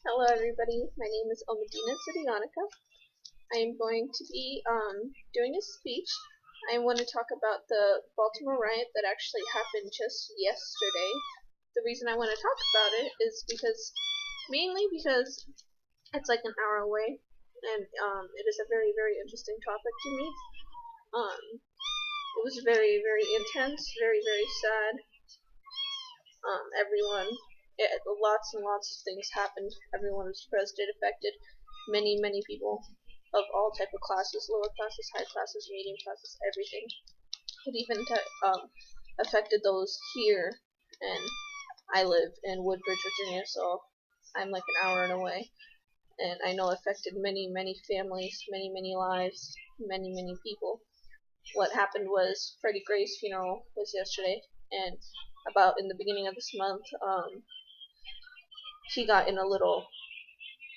Hello everybody, my name is Omedina Sidionica. I am going to be doing a speech. I want to talk about the Baltimore riot that actually happened just yesterday. The reason I want to talk about it is mainly because it's like an hour away, and it is a very, very interesting topic to me. It was very, very intense, very, very sad. Lots and lots of things happened. Everyone was president affected. Many, many people of all type of classes, lower classes, high classes, medium classes, everything. It even affected those here, and I live in Woodbridge, Virginia, so I'm like an hour away, and I know it affected many, many families, many, many lives, many, many people. What happened was Freddie Gray's funeral was yesterday, and about in the beginning of this month, he got in a little,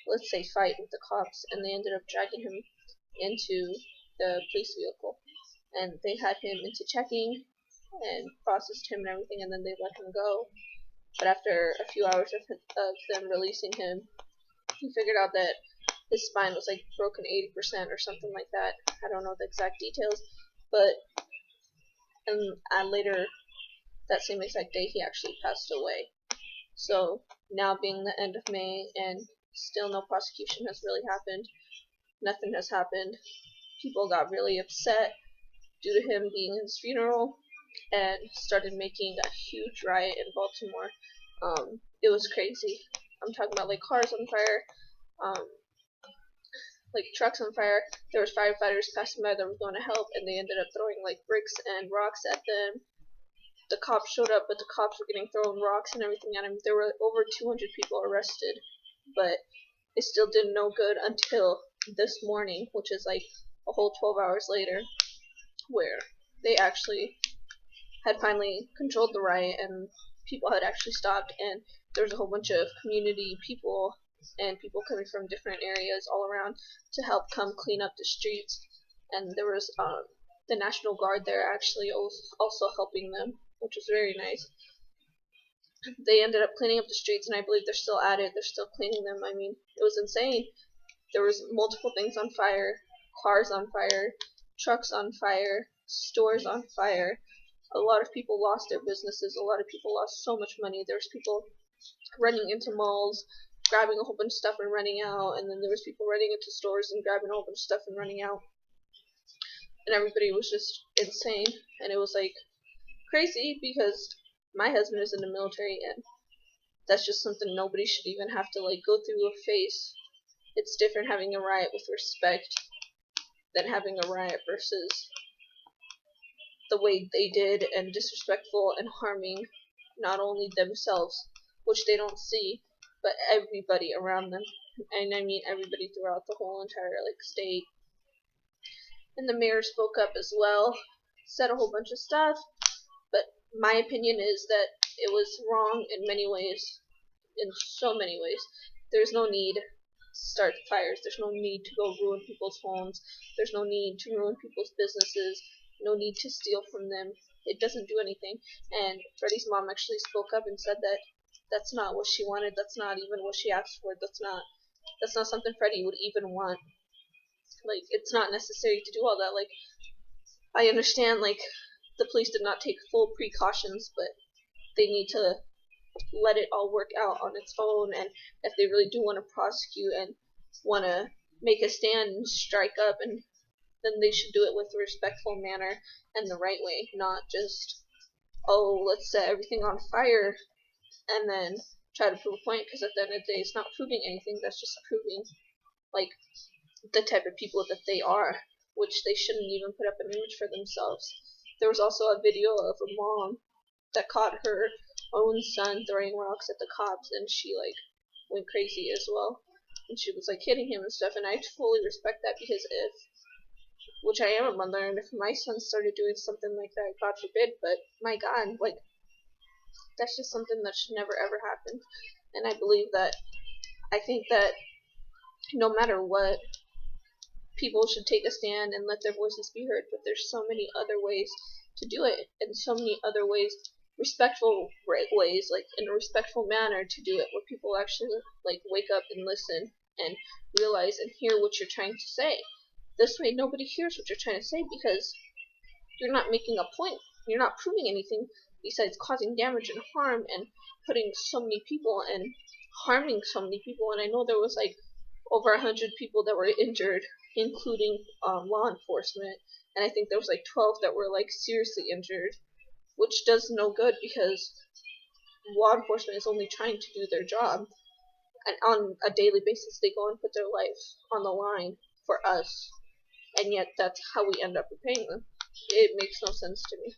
let's say, fight with the cops, and they ended up dragging him into the police vehicle, and they had him into checking and processed him and everything, and then they let him go. But after a few hours of them releasing him, he figured out that his spine was like broken 80% or something like that. I don't know the exact details, but and later that same exact day he actually passed away. So now being the end of May and still no prosecution has really happened, nothing has happened. People got really upset due to him being in his funeral and started making a huge riot in Baltimore. It was crazy. I'm talking about like cars on fire, like trucks on fire. There was firefighters passing by that were going to help, and they ended up throwing like bricks and rocks at them. The cops showed up, but the cops were getting thrown rocks and everything at him. There were over 200 people arrested, but it still did no good until this morning, which is like a whole 12 hours later, where they actually had finally controlled the riot and people had actually stopped, and there was a whole bunch of community people and people coming from different areas all around to help come clean up the streets, and there was the National Guard there actually also helping them, which was very nice. They ended up cleaning up the streets, and I believe they're still at it. They're still cleaning them. I mean, it was insane. There was multiple things on fire, cars on fire, trucks on fire, stores on fire. A lot of people lost their businesses. A lot of people lost so much money. There was people running into malls, grabbing a whole bunch of stuff and running out, and then there was people running into stores and grabbing a whole bunch of stuff and running out. And everybody was just insane, and it was like crazy because my husband is in the military, and that's just something nobody should even have to like go through or face. It's different having a riot with respect than having a riot versus the way they did and disrespectful and harming not only themselves, which they don't see, but everybody around them. And I mean everybody throughout the whole entire like state. And the mayor spoke up as well, said a whole bunch of stuff, but my opinion is that it was wrong in many ways, in so many ways. There's no need to start fires. There's no need to go ruin people's homes. There's no need to ruin people's businesses. No need to steal from them. It doesn't do anything. And Freddie's mom actually spoke up and said that that's not what she wanted. That's not even what she asked for. That's not something Freddie would even want. Like, it's not necessary to do all that. Like, I understand, like, the police did not take full precautions, but they need to let it all work out on its own, and if they really do want to prosecute and want to make a stand and strike up, and then they should do it with a respectful manner and the right way, not just, oh, let's set everything on fire and then try to prove a point, because at the end of the day it's not proving anything. That's just proving like the type of people that they are, which they shouldn't even put up an image for themselves. There was also a video of a mom that caught her own son throwing rocks at the cops, and she like went crazy as well, and she was like hitting him and stuff, and I fully respect that, because which I am a mother, and if my son started doing something like that, God forbid, but my God, like, that's just something that should never ever happen. And I think that no matter what, people should take a stand and let their voices be heard, but there's so many other ways to do it, and so many other ways respectful ways, like in a respectful manner to do it, where people actually like wake up and listen and realize and hear what you're trying to say. This way nobody hears what you're trying to say because you're not making a point. You're not proving anything besides causing damage and harm and putting so many people and harming so many people. And I know there was like over 100 people that were injured, including law enforcement, and I think there was like 12 that were like seriously injured, which does no good because law enforcement is only trying to do their job, and on a daily basis they go and put their life on the line for us, and yet that's how we end up repaying them. It makes no sense to me.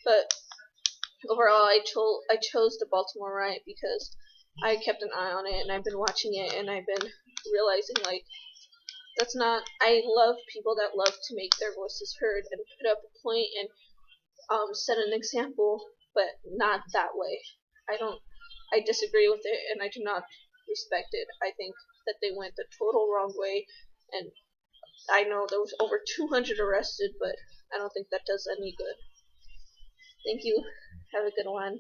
But overall, I chose the Baltimore riot because I kept an eye on it, and I've been watching it, and I've been realizing like that's not. I love people that love to make their voices heard and put up a point and set an example, but not that way. I disagree with it, and I do not respect it. I think that they went the total wrong way, and I know there was over 200 arrested, but I don't think that does any good. Thank you. Have a good one.